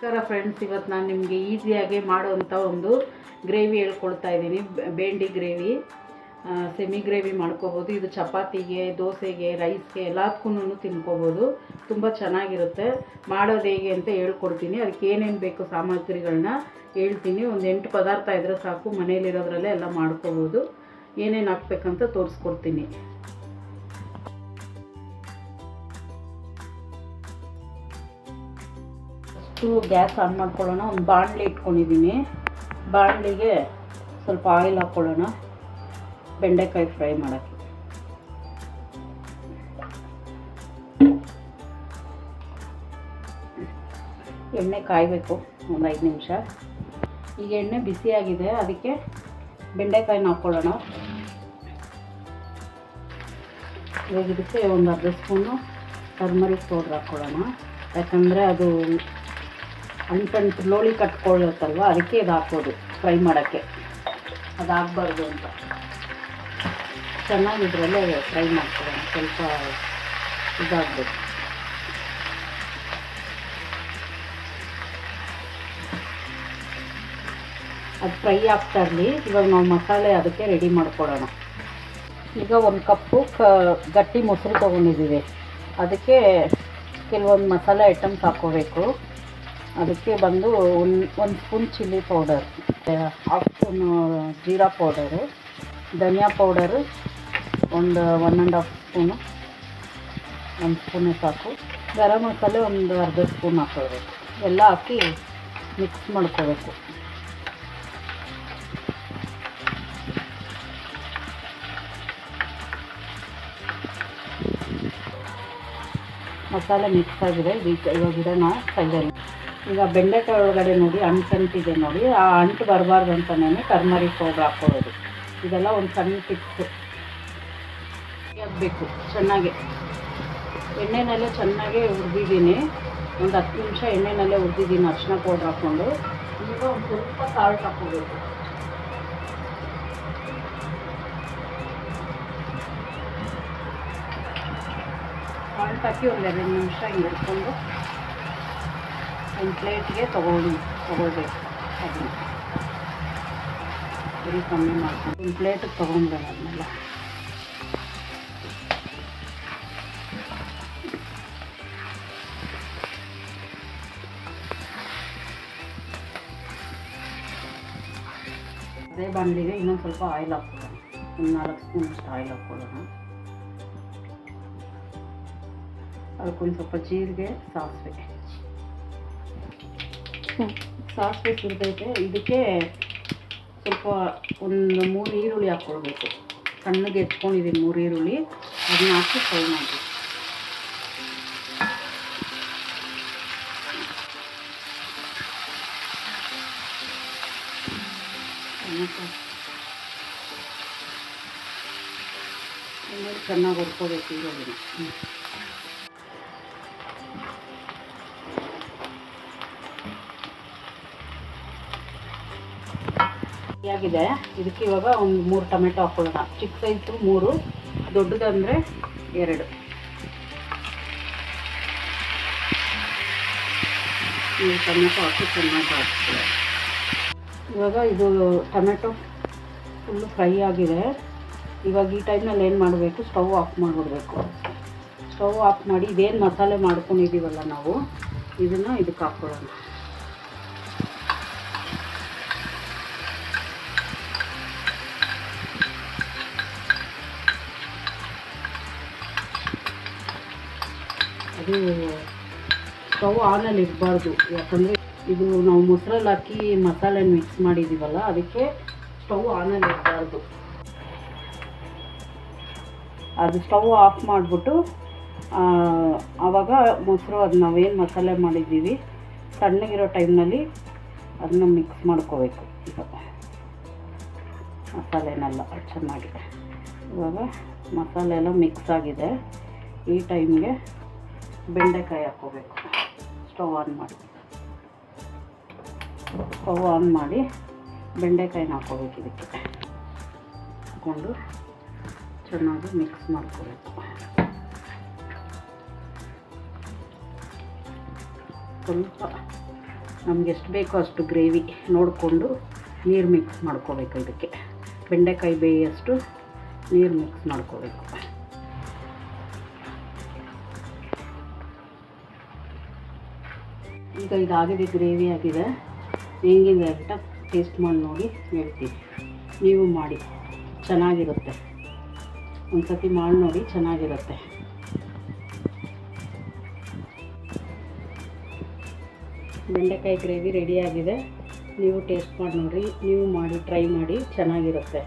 ನಮಸ್ಕಾರ ಫ್ರೆಂಡ್ಸ್, ಇವತ್ತು ನಾನು ನಿಮಗೆ ಈಸಿಯಾಗಿ ಮಾಡುವಂಥ ಒಂದು ಗ್ರೇವಿ ಹೇಳ್ಕೊಡ್ತಾ ಇದ್ದೀನಿ. ಬೆಂಡಿ ಗ್ರೇವಿ, ಸೆಮಿ ಗ್ರೇವಿ ಮಾಡ್ಕೋಬೋದು. ಇದು ಚಪಾತಿಗೆ, ದೋಸೆಗೆ, ರೈಸ್ಗೆ ಎಲ್ಲದಕ್ಕೂ ತಿನ್ಕೋಬೋದು. ತುಂಬ ಚೆನ್ನಾಗಿರುತ್ತೆ. ಮಾಡೋದು ಹೇಗೆ ಅಂತ ಹೇಳ್ಕೊಡ್ತೀನಿ. ಅದಕ್ಕೆ ಏನೇನು ಬೇಕು ಸಾಮಗ್ರಿಗಳನ್ನ ಹೇಳ್ತೀನಿ. ಒಂದು 8 ಪದಾರ್ಥ ಇದ್ದರೆ ಸಾಕು, ಮನೇಲಿರೋದ್ರಲ್ಲೇ ಎಲ್ಲ ಮಾಡ್ಕೋಬೋದು. ಏನೇನು ಹಾಕ್ಬೇಕಂತ ತೋರಿಸ್ಕೊಡ್ತೀನಿ. ಗ್ಯಾಸ್ ಆನ್ ಮಾಡ್ಕೊಳ್ಳೋಣ. ಒಂದು ಬಾಣಲೆ ಇಟ್ಕೊಂಡಿದ್ದೀನಿ. ಬಾಣಲಿಗೆ ಸ್ವಲ್ಪ ಆಯಿಲ್ ಹಾಕ್ಕೊಳ್ಳೋಣ, ಬೆಂಡೆಕಾಯಿ ಫ್ರೈ ಮಾಡೋಕ್ಕೆ. ಎಣ್ಣೆ ಕಾಯಬೇಕು ಒಂದು 5 ನಿಮಿಷ. ಈಗ ಎಣ್ಣೆ ಬಿಸಿಯಾಗಿದೆ, ಅದಕ್ಕೆ ಬೆಂಡೆಕಾಯಿನ ಹಾಕ್ಕೊಳ್ಳೋಣ. ಇವಾಗ ಇದಕ್ಕೆ ಒಂದು ಅರ್ಧ ಸ್ಪೂನು ಟರ್ಮರಿಕ್ ಪೌಡ್ರ್ ಹಾಕ್ಕೊಳ್ಳೋಣ. ಯಾಕಂದರೆ ಅದು ಅಂಟಂಟು ಲೋಳಿ ಕಟ್ಕೊಳ್ಳುತ್ತಲ್ವ, ಅದಕ್ಕೆ ಇದು ಹಾಕೋದು ಫ್ರೈ ಮಾಡೋಕ್ಕೆ. ಅದು ಹಾಕ್ಬಾರ್ದು ಅಂತ ಚೆನ್ನಾಗಿದ್ರಲ್ಲೇ ಫ್ರೈ ಮಾಡ್ಕೊಳ್ಳೋಣ. ಸ್ವಲ್ಪ ಇದಾಗಬೇಕು. ಅದು ಫ್ರೈ ಆಗ್ತಾ ಇರಲಿ. ಇವಾಗ ನಾವು ಮಸಾಲೆ ಅದಕ್ಕೆ ರೆಡಿ ಮಾಡ್ಕೊಳ್ಳೋಣ. ಈಗ 1 ಕಪ್ಪು ಗಟ್ಟಿ ಮೊಸರು ತೊಗೊಂಡಿದ್ದೀವಿ. ಅದಕ್ಕೆ ಕೆಲವೊಂದು ಮಸಾಲೆ ಐಟಮ್ಸ್ ಹಾಕ್ಕೋಬೇಕು. ಅದಕ್ಕೆ ಬಂದು ಒಂದು ಸ್ಪೂನ್ ಚಿಲ್ಲಿ ಪೌಡರ್, 1/2 ಸ್ಪೂನು ಜೀರಾ ಪೌಡರು, ಧನಿಯಾ ಪೌಡರು ಒಂದು 1.5 ಸ್ಪೂನು, 1 ಸ್ಪೂನೇ ಸಾಕು. ಗರಂ ಮಸಾಲೆ ಒಂದು ಅರ್ಧ ಸ್ಪೂನ್ ಹಾಕ್ಕೊಳ್ಬೇಕು. ಎಲ್ಲ ಹಾಕಿ ಮಿಕ್ಸ್ ಮಾಡ್ಕೋಬೇಕು. ಮಸಾಲೆ ಮಿಕ್ಸ್ ಆಗಿದೆ. ಇವಾಗ ಇಡೋಣ ಸೈಡಲ್ಲಿ. ಈಗ ಬೆಂಡೆಕಾಯಿ ಒಳಗಡೆ ನೋಡಿ ಅಂಟಿದೆ ನೋಡಿ, ಆ ಅಂಟು ಬರಬಾರ್ದು ಅಂತಲೇ ಟರ್ಮರಿಕ್ ಪೌಡ್ರ್ ಹಾಕ್ಕೊಳ್ಳೋದು. ಇದೆಲ್ಲ ಒಂದು ಸಣ್ಣ ಟಿಪ್ಸು. ಆಗಬೇಕು ಚೆನ್ನಾಗಿ. ಎಣ್ಣೆನಲ್ಲೇ ಚೆನ್ನಾಗಿ ಹುರಿದಿದ್ದೀನಿ. ಒಂದು 10 ನಿಮಿಷ ಎಣ್ಣೆನಲ್ಲೇ ಹುರಿದಿದ್ದೀನಿ ಅರಿಶಿನ ಪೌಡ್ರ್ ಹಾಕ್ಕೊಂಡು. ಈಗ ಒಂದು ಸ್ವಲ್ಪ ಸಾಲ್ಟ್ ಹಾಕ್ಕೋಬೇಕು. ಸಾಲ್ಟ್ ಹಾಕಿ ಒಂದು 2 ನಿಮಿಷ ಹಿಡ್ಕೊಂಡು ಒಂದು ಪ್ಲೇಟ್ಗೆ ತೊಗೊಳ್ಬೇಕು. ಅದನ್ನು ಬರೀ ಕಮ್ಮಿ ಮಾಡ್ಕೊಂಡು ಒಂದು ಪ್ಲೇಟಿಗೆ ತೊಗೊಂಡ್ರೆ ಅದನ್ನೆಲ್ಲ. ಅದೇ ಬಾಣಲಿಗೆ ಇನ್ನೊಂದು ಸ್ವಲ್ಪ ಆಯಿಲ್ ಹಾಕ್ಕೊಳ್ಳೋಣ. ಒಂದು 4 ಸ್ಪೂನಷ್ಟು ಆಯಿಲ್ ಹಾಕ್ಕೊಳ್ಳೋಣ. ಅದಕ್ಕೊಂದು ಸ್ವಲ್ಪ ಜೀರಿಗೆ, ಸಾಸಿವೆ ಸುರಿದೈತೆ. ಇದಕ್ಕೆ ಸ್ವಲ್ಪ ಒಂದು 3 ಈರುಳ್ಳಿ ಹಾಕ್ಕೊಳ್ಬೇಕು. ಸಣ್ಣಗೆ ಹೆಚ್ಕೊಂಡಿದ್ದೀನಿ 3 ಈರುಳ್ಳಿ. ಅದನ್ನ ಹಾಕಿ ಫ್ರೈ ಮಾಡಬೇಕು. ಚೆನ್ನಾಗಿ ಹುರ್ಕೋಬೇಕು ಈರುಳ್ಳಿನ. ಆಗಿದೆ. ಇದಕ್ಕೆ ಇವಾಗ ಒಂದು 3 ಟೊಮೆಟೊ ಹಾಕ್ಕೊಳ್ಳೋಣ. ಚಿಕ್ಕ ಸೈಜು 3, ದೊಡ್ಡದಂದರೆ 2. ಈ ಟೊಮೆಟೊ ಹಾಕಿ ಚೆನ್ನಾಗಿ ಬಾಡಿಸ್ಕೊಳ್ಳೋಣ. ಇವಾಗ ಇದು ಟೊಮೆಟೊ ಫುಲ್ಲು ಫ್ರೈ ಆಗಿದೆ. ಇವಾಗ ಈ ಟೈಮ್ನಲ್ಲಿ ಏನು ಮಾಡಬೇಕು, ಸ್ಟವ್ ಆಫ್ ಮಾಡಿಬಿಡ್ಬೇಕು. ಸ್ಟವ್ ಆಫ್ ಮಾಡಿ ಇದೇನು ಮಸಾಲೆ ಮಾಡ್ಕೊಂಡಿದ್ದೀವಲ್ಲ ನಾವು, ಇದನ್ನು ಇದಕ್ಕೆ ಹಾಕ್ಕೊಳ್ಳೋಣ. ಅದು ಸ್ಟವ್ ಆನಲ್ಲಿ ಇರಬಾರ್ದು. ಯಾಕಂದರೆ ಇದು ನಾವು ಮೊಸರಲ್ಲಿ ಹಾಕಿ ಮಸಾಲೆ ಮಿಕ್ಸ್ ಮಾಡಿದ್ದೀವಲ್ಲ, ಅದಕ್ಕೆ ಸ್ಟವ್ ಆನಲ್ಲಿ ಇರಬಾರ್ದು. ಅದು ಸ್ಟವ್ ಆಫ್ ಮಾಡಿಬಿಟ್ಟು ಆವಾಗ ಮೊಸರು, ಅದು ನಾವೇನು ಮಸಾಲೆ ಮಾಡಿದ್ದೀವಿ ತಣ್ಣಗಿರೋ ಟೈಮ್ನಲ್ಲಿ ಅದನ್ನ ಮಿಕ್ಸ್ ಮಾಡ್ಕೋಬೇಕು. ಈಗ ಮಸಾಲೆನೆಲ್ಲ ಚೆನ್ನಾಗಿ, ಇವಾಗ ಮಸಾಲೆ ಎಲ್ಲ ಮಿಕ್ಸ್ ಆಗಿದೆ. ಈ ಟೈಮ್ಗೆ ಬೆಂಡೆಕಾಯಿ ಹಾಕ್ಕೋಬೇಕು. ಸ್ಟವ್ ಆನ್ ಮಾಡಿ ಬೆಂಡೆಕಾಯಿನ ಹಾಕ್ಕೋಬೇಕು. ಇದಕ್ಕೆ ಹಾಕ್ಕೊಂಡು ಚೆನ್ನಾಗಿ ಮಿಕ್ಸ್ ಮಾಡ್ಕೋಬೇಕು. ಸ್ವಲ್ಪ ನಮ್ಗೆ ಎಷ್ಟು ಬೇಕೋ ಅಷ್ಟು ಗ್ರೇವಿ ನೋಡಿಕೊಂಡು ನೀರು ಮಿಕ್ಸ್ ಮಾಡ್ಕೋಬೇಕು. ಇದಕ್ಕೆ ಬೆಂಡೆಕಾಯಿ ಬೇಯಷ್ಟು ನೀರು ಮಿಕ್ಸ್ ಮಾಡ್ಕೋಬೇಕು. ಈಗ ಇದಾಗಿದೆ, ಗ್ರೇವಿ ಆಗಿದೆ. ಹೆಂಗಿದೆ ಅಂತ ಟೇಸ್ಟ್ ಮಾಡಿ ನೋಡಿ ಹೇಳ್ತೀವಿ. ನೀವು ಮಾಡಿ, ಚೆನ್ನಾಗಿರುತ್ತೆ. ಒಂದು ಸತಿ ಮಾಡಿ ನೋಡಿ, ಚೆನ್ನಾಗಿರುತ್ತೆ. ಬೆಂಡೆಕಾಯಿ ಗ್ರೇವಿ ರೆಡಿಯಾಗಿದೆ. ನೀವು ಟೇಸ್ಟ್ ಮಾಡಿ ನೋಡಿರಿ, ನೀವು ಮಾಡಿ ಟ್ರೈ ಮಾಡಿ, ಚೆನ್ನಾಗಿರುತ್ತೆ.